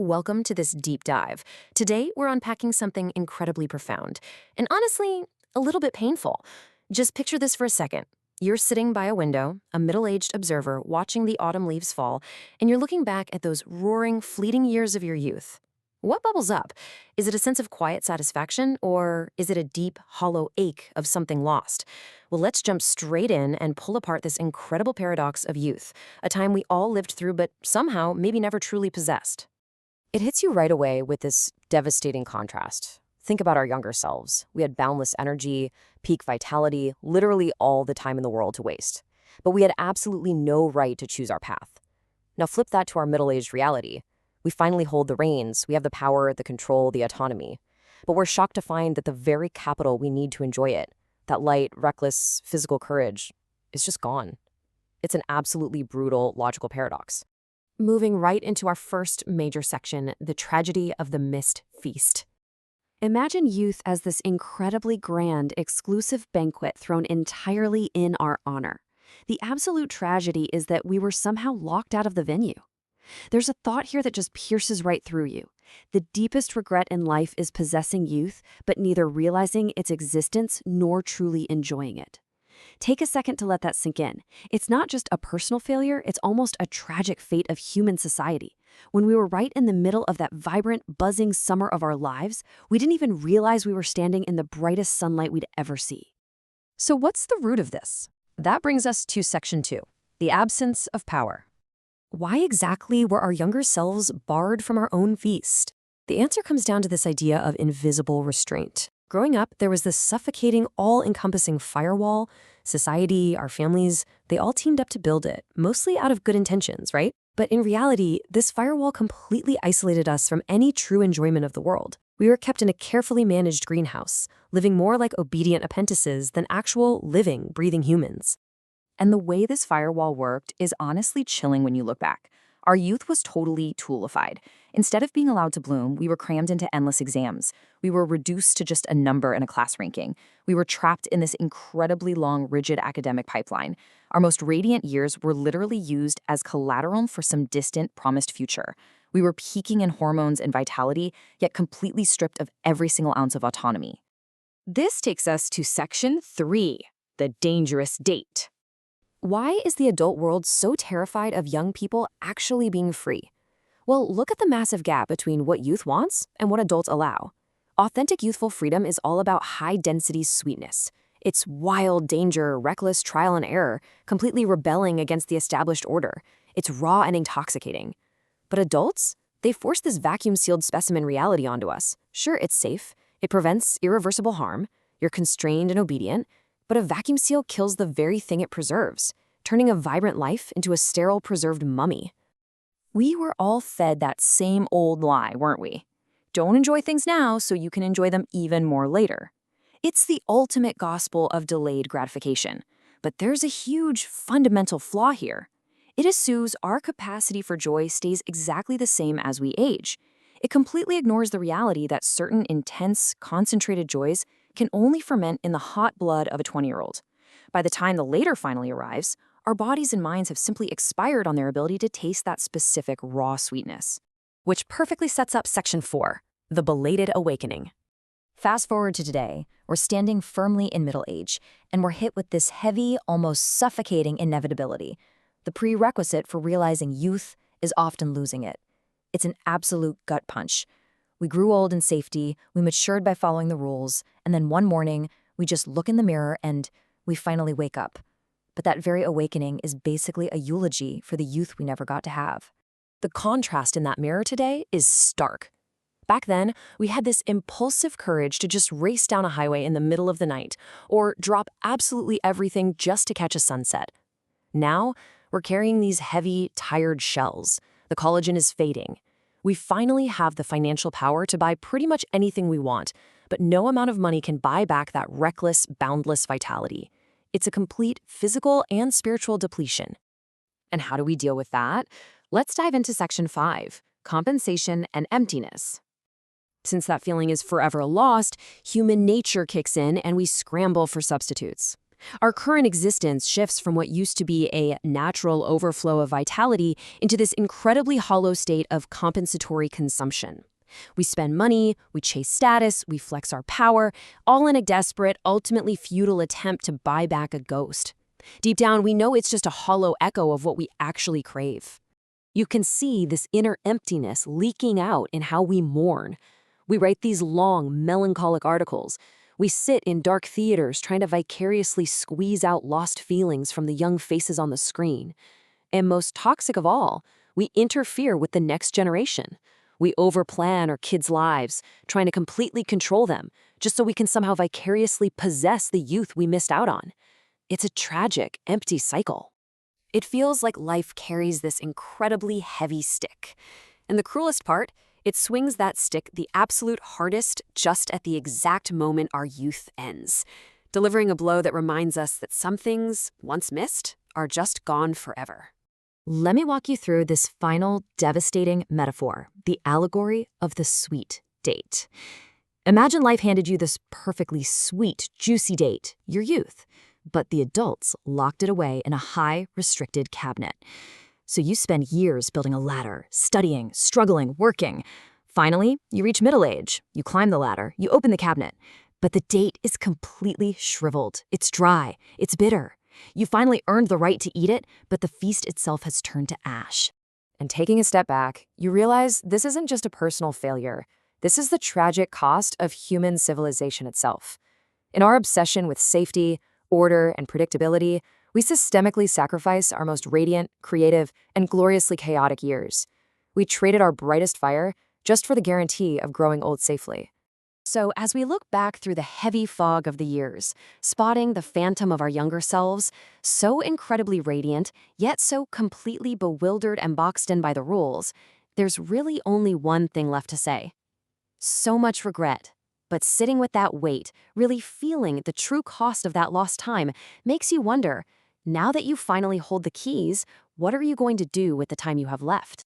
Welcome to this deep dive. Today, we're unpacking something incredibly profound and honestly, a little bit painful. Just picture this for a second. You're sitting by a window, a middle aged observer watching the autumn leaves fall, and you're looking back at those roaring, fleeting years of your youth. What bubbles up? Is it a sense of quiet satisfaction, or is it a deep, hollow ache of something lost? Well, let's jump straight in and pull apart this incredible paradox of youth, a time we all lived through but somehow maybe never truly possessed. It hits you right away with this devastating contrast. Think about our younger selves. We had boundless energy, peak vitality, literally all the time in the world to waste. But we had absolutely no right to choose our path. Now flip that to our middle-aged reality. We finally hold the reins. We have the power, the control, the autonomy. But we're shocked to find that the very capital we need to enjoy it, that light, reckless, physical courage, is just gone. It's an absolutely brutal logical paradox. Moving right into our first major section, the tragedy of the missed feast. Imagine youth as this incredibly grand, exclusive banquet thrown entirely in our honor. The absolute tragedy is that we were somehow locked out of the venue. There's a thought here that just pierces right through you. The deepest regret in life is possessing youth, but neither realizing its existence nor truly enjoying it. Take a second to let that sink in. It's not just a personal failure, it's almost a tragic fate of human society. When we were right in the middle of that vibrant, buzzing summer of our lives, we didn't even realize we were standing in the brightest sunlight we'd ever see. So what's the root of this? That brings us to section 2, the absence of power. Why exactly were our younger selves barred from our own feast? The answer comes down to this idea of invisible restraint. Growing up, there was this suffocating, all-encompassing firewall. Society, our families, they all teamed up to build it, mostly out of good intentions, right? But in reality, this firewall completely isolated us from any true enjoyment of the world. We were kept in a carefully managed greenhouse, living more like obedient apprentices than actual, living, breathing humans. And the way this firewall worked is honestly chilling when you look back. Our youth was totally toolified. Instead of being allowed to bloom, we were crammed into endless exams. We were reduced to just a number in a class ranking. We were trapped in this incredibly long, rigid academic pipeline. Our most radiant years were literally used as collateral for some distant, promised future. We were peaking in hormones and vitality, yet completely stripped of every single ounce of autonomy. This takes us to section 3, the dangerous date. Why is the adult world so terrified of young people actually being free? Well, look at the massive gap between what youth wants and what adults allow. Authentic youthful freedom is all about high-density sweetness. It's wild danger, reckless trial and error, completely rebelling against the established order. It's raw and intoxicating. But adults? They force this vacuum-sealed specimen reality onto us. Sure, it's safe. It prevents irreversible harm. You're constrained and obedient. But a vacuum seal kills the very thing it preserves, turning a vibrant life into a sterile, preserved mummy. We were all fed that same old lie, weren't we? Don't enjoy things now so you can enjoy them even more later. It's the ultimate gospel of delayed gratification. But there's a huge, fundamental flaw here. It assumes our capacity for joy stays exactly the same as we age. It completely ignores the reality that certain intense, concentrated joys can only ferment in the hot blood of a 20-year-old. By the time the later finally arrives, our bodies and minds have simply expired on their ability to taste that specific raw sweetness. Which perfectly sets up section 4, the belated awakening. Fast forward to today, we're standing firmly in middle age, and we're hit with this heavy, almost suffocating inevitability. The prerequisite for realizing youth is often losing it. It's an absolute gut punch. We grew old in safety, we matured by following the rules, and then one morning, we just look in the mirror and we finally wake up. But that very awakening is basically a eulogy for the youth we never got to have. The contrast in that mirror today is stark. Back then, we had this impulsive courage to just race down a highway in the middle of the night, or drop absolutely everything just to catch a sunset. Now, we're carrying these heavy, tired shells. The collagen is fading. We finally have the financial power to buy pretty much anything we want, but no amount of money can buy back that reckless, boundless vitality. It's a complete physical and spiritual depletion. And how do we deal with that? Let's dive into section 5, compensation and emptiness. Since that feeling is forever lost, human nature kicks in and we scramble for substitutes. Our current existence shifts from what used to be a natural overflow of vitality into this incredibly hollow state of compensatory consumption. We spend money, we chase status, we flex our power, all in a desperate, ultimately futile attempt to buy back a ghost. Deep down, we know it's just a hollow echo of what we actually crave. You can see this inner emptiness leaking out in how we mourn. We write these long, melancholic articles. We sit in dark theaters trying to vicariously squeeze out lost feelings from the young faces on the screen. And most toxic of all, we interfere with the next generation. We overplan our kids' lives, trying to completely control them, just so we can somehow vicariously possess the youth we missed out on. It's a tragic, empty cycle. It feels like life carries this incredibly heavy stick. And the cruelest part, it swings that stick the absolute hardest just at the exact moment our youth ends, delivering a blow that reminds us that some things, once missed, are just gone forever. Let me walk you through this final devastating metaphor, the allegory of the sweet date. Imagine life handed you this perfectly sweet, juicy date, your youth, but the adults locked it away in a high, restricted cabinet. So you spend years building a ladder, studying, struggling, working. Finally, you reach middle age. You climb the ladder, you open the cabinet, but the date is completely shriveled. It's dry, it's bitter. You finally earned the right to eat it, but the feast itself has turned to ash. And taking a step back, you realize this isn't just a personal failure. This is the tragic cost of human civilization itself. In our obsession with safety, order, and predictability, we systemically sacrifice our most radiant, creative, and gloriously chaotic years. We traded our brightest fire just for the guarantee of growing old safely. So as we look back through the heavy fog of the years, spotting the phantom of our younger selves, so incredibly radiant, yet so completely bewildered and boxed in by the rules, there's really only one thing left to say. So much regret. But sitting with that weight, really feeling the true cost of that lost time, makes you wonder, now that you finally hold the keys, what are you going to do with the time you have left?